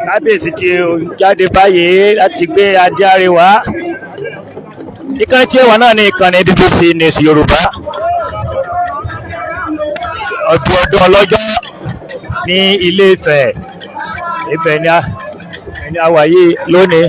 kábíyèsí ti jáde báyìí láti gbé adé àríwá. Ìkànnì tí ẹwà náà ní ìkànnì BBC News Yorùbá. Ọdún ọlọ́jọ́ ní Ilé Ifẹ̀, ibẹ̀ ni a wà yìí lónìí.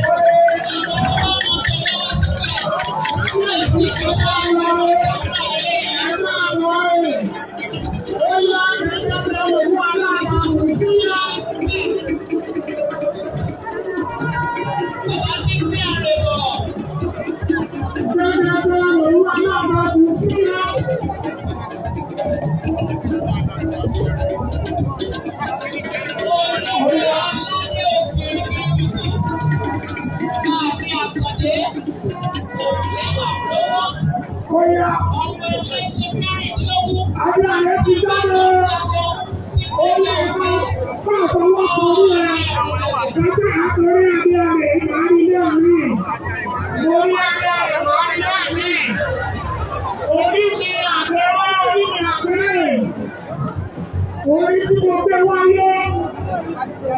Orí tí mo gbé wáyé,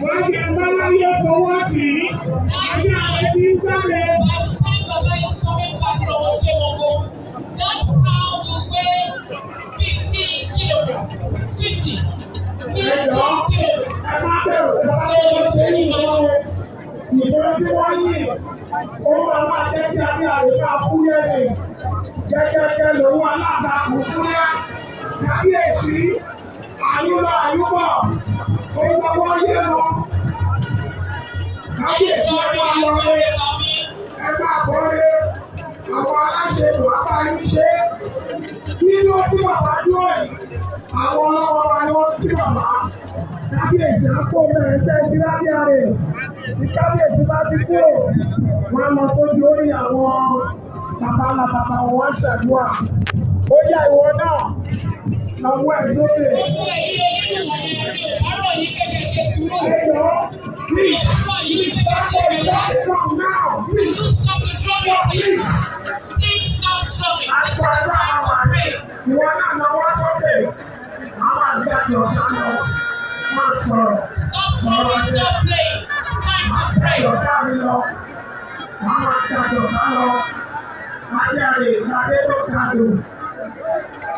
wọ́n jẹ́ báláyé fọwọ́ sí, ayé àwọn tí ń jáde. Ìjọba tí wọ́n yìí, ó máa jẹ́ kí a ní àríkà fúyẹ́ ni, gẹ́gẹ́ lòun aláàbàkù fúyẹ́, kábíyèsí. Àyùbọ̀ orúkọ wọ́n yé lọ. Kábíyèsí ẹgbẹ́ àlọ́rẹ́ ẹgbẹ́ àbọ̀rẹ́ àwọn aláṣẹ ìwà parí ṣe. Nínú tí bàbá dúró yìí, àwọn ọlọ́wọ́ wa ni wọ́n kí bàbá. Kábíyèsí àpò bẹ̀rẹ̀ sẹ́ ti lábẹ́ rẹ̀. Tí kábíyèsí bá ti kúrò, wọ́n lọ sójú orí àwọn bàbá wọn ṣàdúrà. Ó yá ìwọ náà. Àwọn ẹ̀sùn rẹ̀. Please stop now. Please stop the drumming. Please stop drumming. Ìwọ náà náwó sókè. Àwọn àgbẹ̀ àti ọ̀sán lọ. Máa sọ̀rọ̀. Sọ̀rọ̀ sí. Ọ̀tá mi lọ. Àwọn àgbẹ̀ àti ọ̀sán lọ. Adé àrè ìgbàdé tó kájò.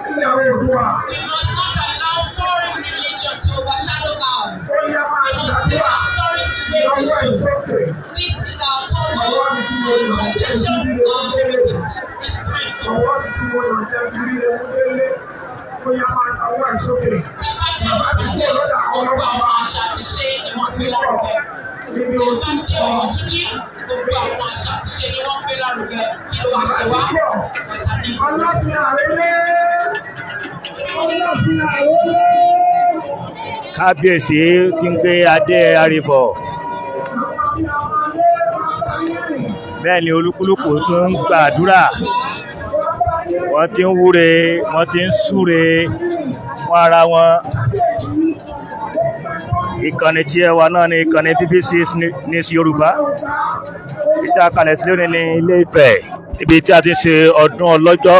We must not allow foreign religion to overshadow ours. We must restore foreign religion. This is our culture, our tradition, our heritage. It's time to Bàbá ti kú lọ́dọ̀ àwọn ọmọ àṣà àti ṣe ni wọ́n ti lárugẹ. Bàbá ní ọ̀rọ̀ tún jí gbogbo àwọn àṣà àti ṣe ni wọ́n gbé lárugẹ. Kí ló wá ṣe wá? Pàtàkì. Ọlọ́fin àrélé. Kábíyèsí ti ń gbé adé àríbọ̀. Bẹ́ẹ̀ ni olúkúlùkù tún ń gbàdúrà. Wọ́n ti ń wúre, wọ́n ti ń súre fún ara wọn. Ìkànnì tí ẹ wà náà ni ìkànnì BBC News Yorùbá. Ìdákalẹ̀ sílẹ̀ ní Ilé Ifẹ̀, ibi tí a ti ń ṣe ọdún ọlọ́jọ́.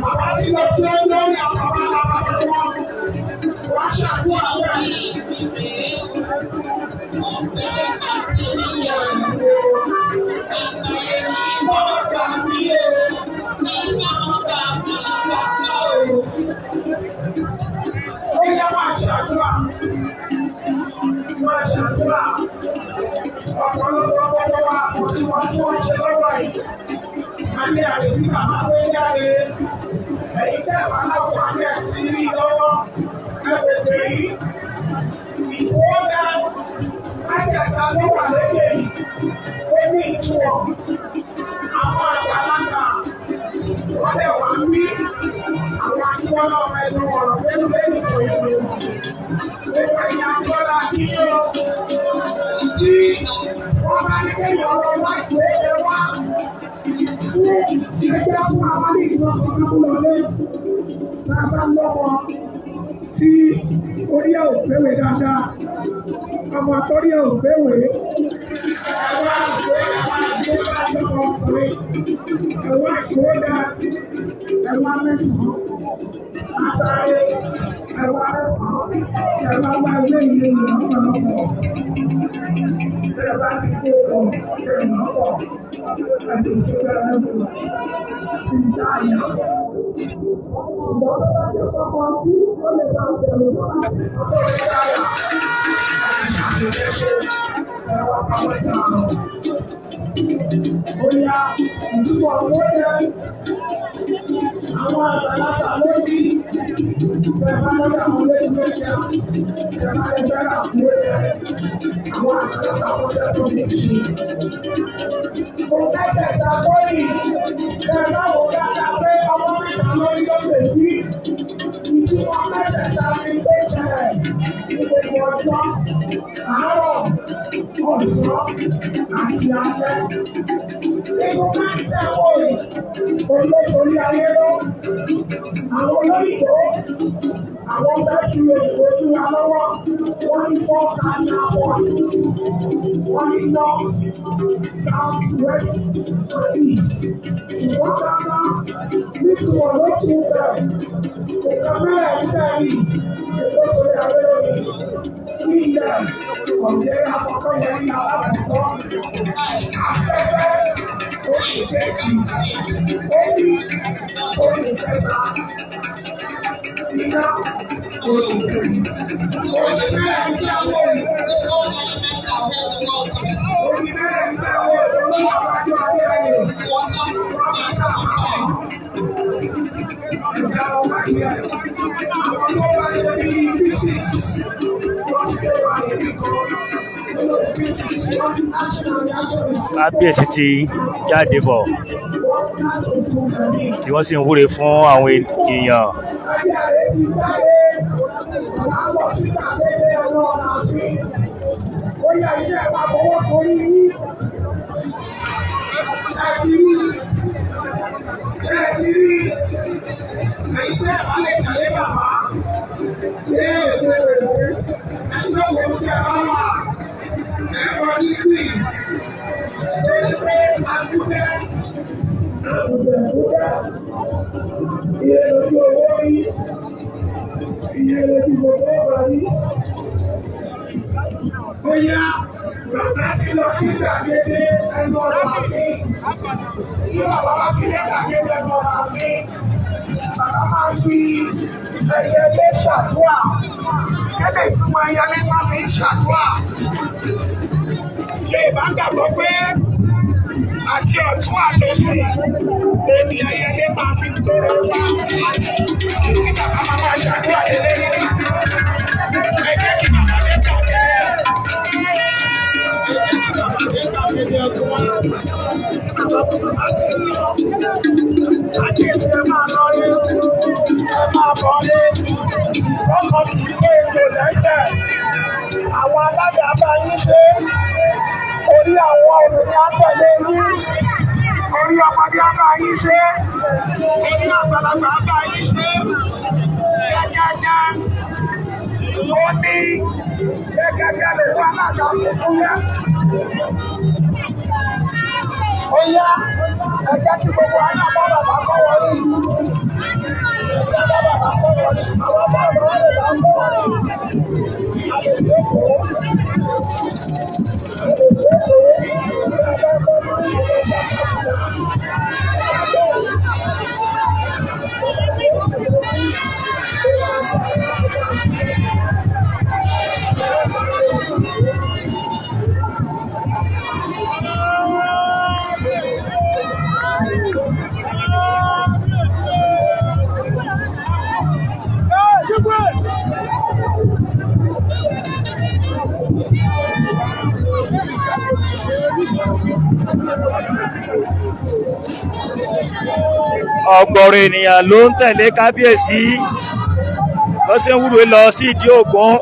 Bàbá tí lọ sí ọjọ́ ní àwọn bàbá wọn wá ṣàdúrà. Àní àrètí bàbá pé jáde, ẹ̀yin tẹ́ wà láǹfààní àti rí lọ́wọ́ ẹgbẹ̀gbẹ̀ yìí. Ìkódà májàta ló wà lókè yìí, ó ní ìtumọ̀. Àwọn àgbàlagbà wọ́n lè wà bí àwọn akíwọ́lá ọmọ ẹnu ọ̀rọ̀ lẹ́nu lẹ́nu kò yẹ lọ. Gbogbo ẹ̀yà àjọlá kí yóò tí wọ́n bá ní kéèyàn lọ wá ìwé ẹ̀ wá. Fún ẹgbẹ́ fún àwọn ní ìlú ọkọ̀ lọ́lé, bàbá lọ́wọ́ tí orí ẹ̀ ò gbéwèé dáadáa, ọmọ torí ẹ̀ ò gbéwèé, ẹ̀wá ìgbéwà lọ́wọ́ ọkùnrin, ẹ̀wá ìgbéwà ẹ̀wá mẹ́sàn-án, àtàrí ẹ̀wá ẹ̀wá wá ilé ìlú ọ̀pọ̀lọpọ̀, ẹ̀wá ti kó ọ̀pọ̀. Oya, ìtumọ̀ owó yẹn, àwọn àgbàlagbà ló ní ìjọba lọ́dọ̀ àwọn olóyìn ló yẹ, ìjọba ẹgbẹ́ àkúrò yẹn, àwọn àgbàlagbà wọ́n fẹ́ tó ní ìṣe. Mo kẹ́kẹ̀ẹ́ta lórí ìjọba wo dáadáa pé ọmọ mẹ́ta lórí ló lè bí. Ìtumọ̀ mẹ́tẹ̀ẹ̀ta ni pé ṣẹlẹ̀ ní gbogbo ọjọ́, àárọ̀, ọ̀sán àti alẹ́. Nínú mẹ́tẹ̀ wọ̀nyí, olóṣèlú ayé ló, àwọn olóyìnbó, àwọn bẹ́ẹ̀ fi òyìnbó sí wa lọ́wọ́, wọ́n ní fọ́ọ̀kà ní àwọn wọ́n ní north, south, west, and east. Ìwọ́n dáná nítorí ló tún bẹ̀. Ìka mẹ́rẹ̀ ń tẹ̀lé olóṣèlú ayé lónìí. Ní ilẹ̀ ọ̀gbẹ́ àkọ́kọ́ yẹn ní alábùkọ́. Afẹ́fẹ́ oṣù kejì, omi oṣù kẹta, iná oṣù kejì. Oṣù mẹ́rẹ̀ ń tẹ̀wé. Oṣù mẹ́rẹ̀ ń tẹ̀wé olówó àjọ ayé ayé. Wọ́n máa ta àwọn ìjà ọmọ ìyá ẹ̀. Àwọn tó bá ṣe ní physics, wọ́n ti lè wà níbi kan. Kábíyèsí ti jáde bọ̀ tí wọ́n sì ń wúre fún àwọn èèyàn. Bóyá bàbá ti lọ sí ìgbàgede ẹnu ọ̀rọ̀ àfin, tí bàbá bá ti lé ìgbàgede ẹnu ọ̀rọ̀ àfin, bàbá máa fi ẹyẹlé ṣàdúrà. Kéde ìtumọ̀ ẹyẹlé máa fi ṣàdúrà. Yorùbá gbàgbọ́ pé àti ọ̀tún àtòsí lèmi ẹyẹlé máa fi gbòòrò wá. Tí bàbá máa ṣàdúrà lélẹ́yìn. Ẹ jẹ́ kí bàbá dé gbàgede. Àkíyèsí ẹ máa lọ rí, ẹ máa bọ̀ rí, ọkọ̀ kì í gbé ètò lẹ́sẹ̀. Àwọn alága bá yín ṣe, orí àwọn obìnrin àtẹ̀lé yín, orí ọmọdé bá yín ṣe, orí àgbàlagbà bá yín ṣe, gẹ́gẹ́gẹ́ ló ní gẹ́gẹ́gẹ́ lè wá láta fún yẹn. Ó yá, ẹ jẹ́ kí gbogbo wa náà bá bàbá kọ́ wọlé. Ẹ jẹ́ bá bàbá kọ́ wọlé. Àwọn bá bàbá lè bá kọ́ wọlé. ọ̀gọ̀rọ̀ ènìyàn ló ń tẹ̀lé kábíyèsí bó ṣe ń wúre lọ sí ìdí Ògún.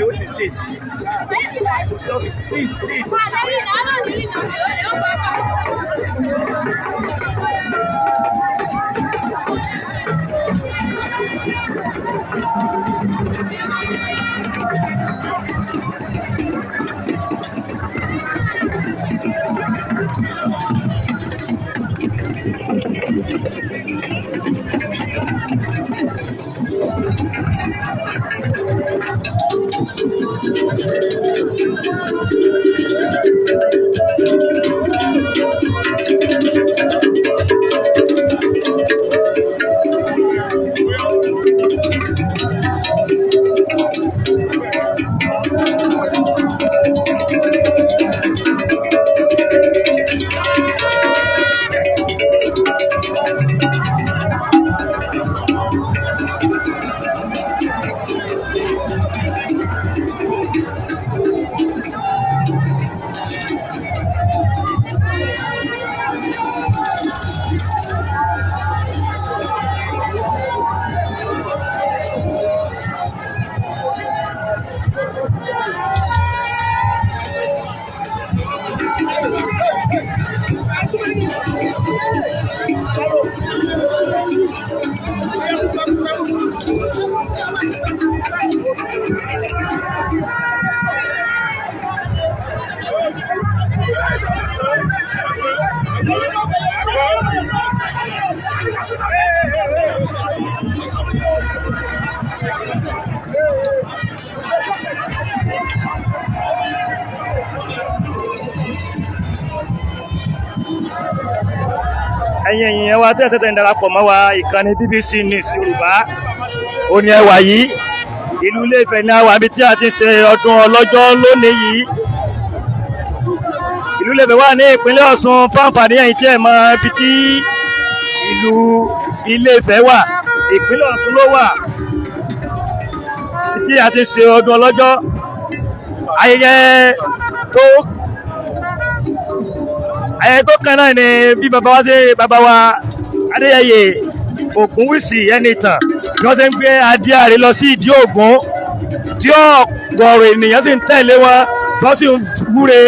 Hold me, please. Just, please. ẹ̀yin èèyàn wa tẹ́tẹ́tẹ́ ń darapọ̀ mọ́ wa ìkànnì BBC News Yorùbá ó ní ẹwà yìí ìlú Ilé-Ifẹ̀ ní àwa ibi tí a ti ṣe ọdún ọlọ́jọ́ lónìí yìí. ìlú Ilé-Ifẹ̀ wà ní ìpínlẹ̀ Ọ̀ṣun fáǹfààní ẹ̀yin tí ẹ mọ ibi tí ìlú Ilé-Ifẹ̀ wà ìpínlẹ̀ Ọ̀ṣun ló wà tí a ti ṣe ọdún ọlọ́jọ́. ayẹyẹ tó kàn náà ni bí bàbá wa Adéyẹyè Ògúnwùsì Ẹnìtàn bí wọ́n ti ń gbé adé àrè lọ sí ìdí Ògún tí ọ̀gọ̀ọ̀rọ̀ ènìyàn sì ń tẹ̀lé wọn tí wọ́n sì ń wúre.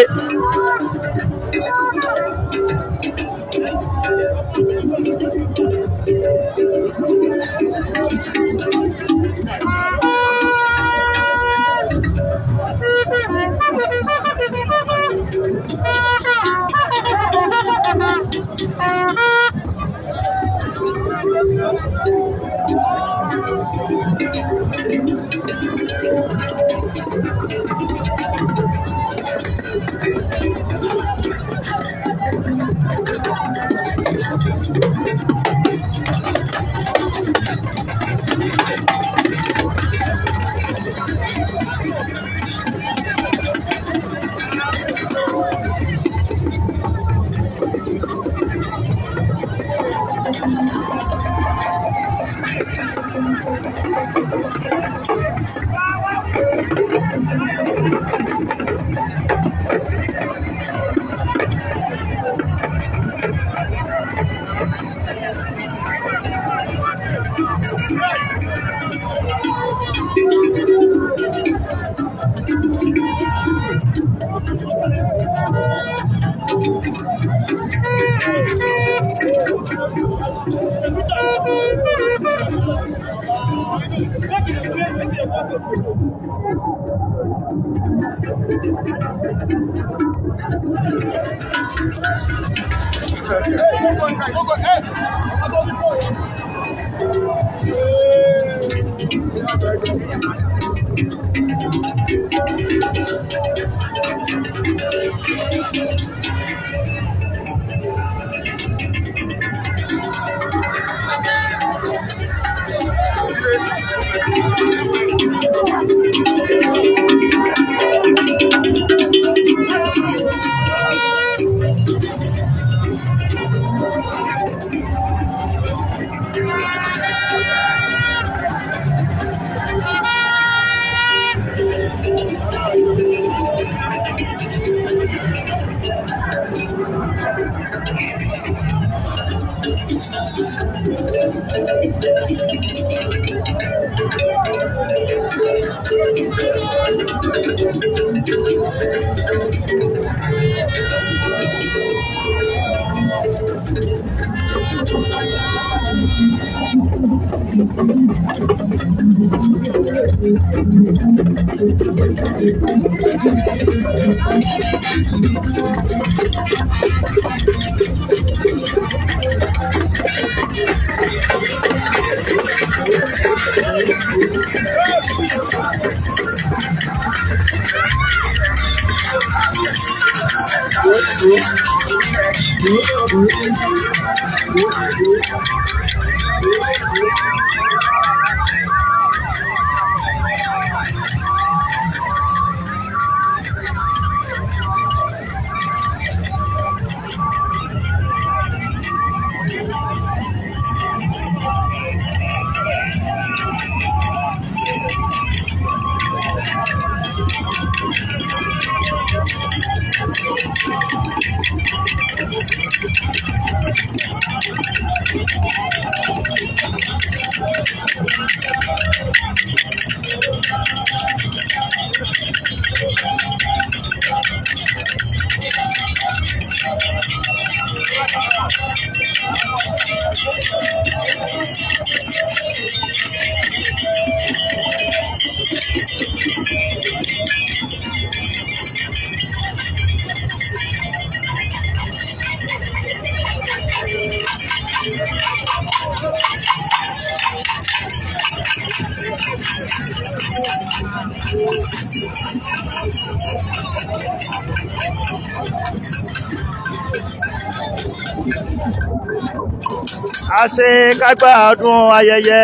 àṣekágbá ọdún ayẹyẹ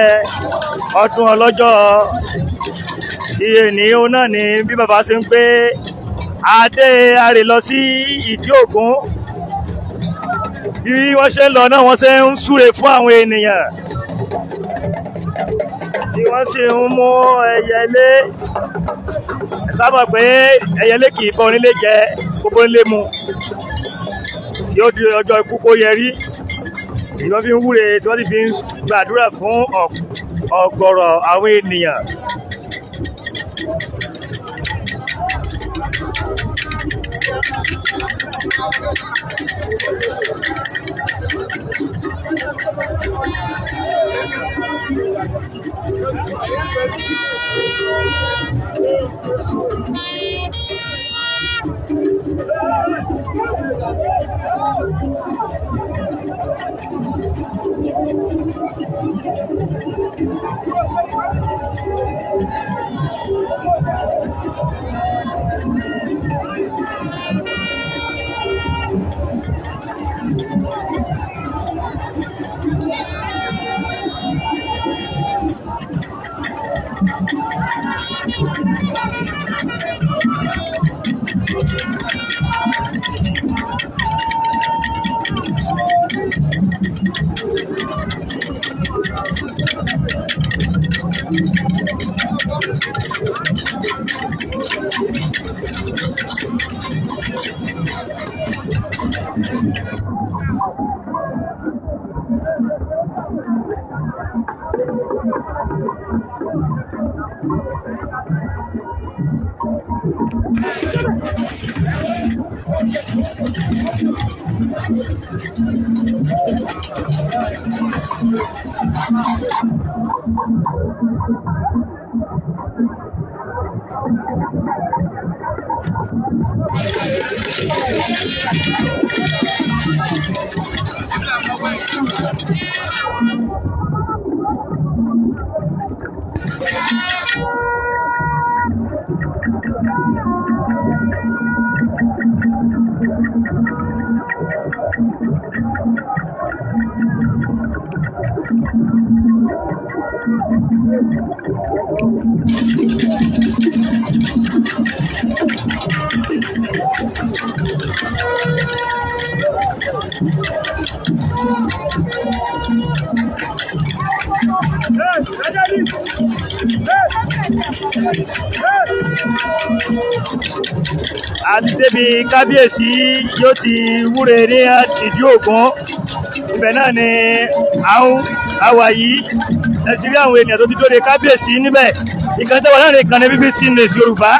ọdún ọlọ́jọ́ tí ènìyàn náà ní bí bàbá ṣe ń gbé adé arè lọ sí ìdí ògún bí wọ́n ṣe ń lọ náà wọ́n ṣe ń súre fún àwọn ènìyàn tí wọ́n sì ń mú ẹyẹlé sábà pé ẹyẹlé kì í bọ́ onílé jẹ gbogbo nílé mu yóò di ọjọ́ ikú kó yẹ rí ìwọ́n fi ń wúre tí wọ́n ti fi ń gbàdúrà fún ọ̀gọ̀rọ̀ àwọn ènìyàn. àti débi kábíyèsí yóò ti wúre ní ìdí ògún ibẹ̀ náà ni àwa yìí ẹtì rí àwọn ènìyàn tó ti dóde kábíyèsí níbẹ̀ ìkànnì tẹ́wọ̀ láàrin ìkànnì BBC News Yorùbá.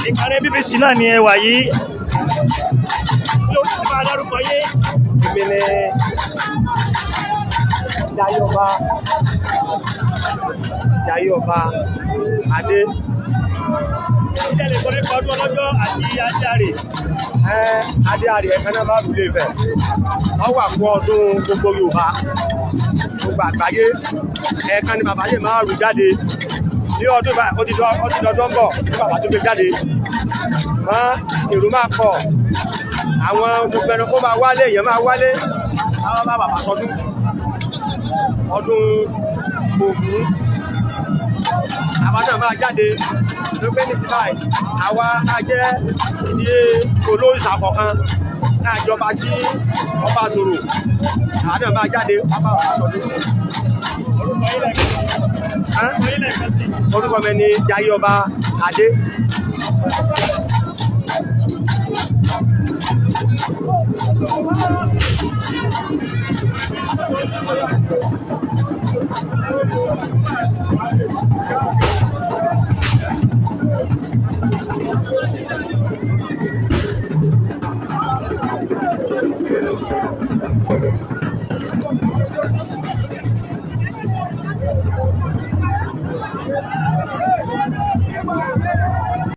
ìkànnì BBC náà ni ẹ wà yìí ló ti máa dárúkọ yé. Èmi ni Jayọba Adé. Ìdẹ́lẹ̀ kọ́ni kọ́dún ọlọ́jọ́ àti Adéàrè. Adéàrè ẹ̀kan náà máa rúlé Ifẹ̀. Wọ́n wà fún ọdún gbogbo Yorùbá gbogbo àgbáyé. Ẹ̀kan ni bàbá yìí máa rú jáde. Ní ọdún ó ti dọdún bọ̀ ní bàbá tó gbé jáde. Mọ́ èrò máa pọ̀. Àwọn gbogbo ẹranko máa wálé, èèyàn máa wálé. Àwọn bá bàbá sọdún. Ọdún Ògún. Àwa náà máa jáde ló pé ní sí báyìí. Àwa á jẹ́ ní olóòṣà kọ̀ọ̀kan náà jọba tí ọba sọ̀rọ̀. Àwa náà máa jáde ọba sọdún. Orúkọ mi ni Jayọba Adé.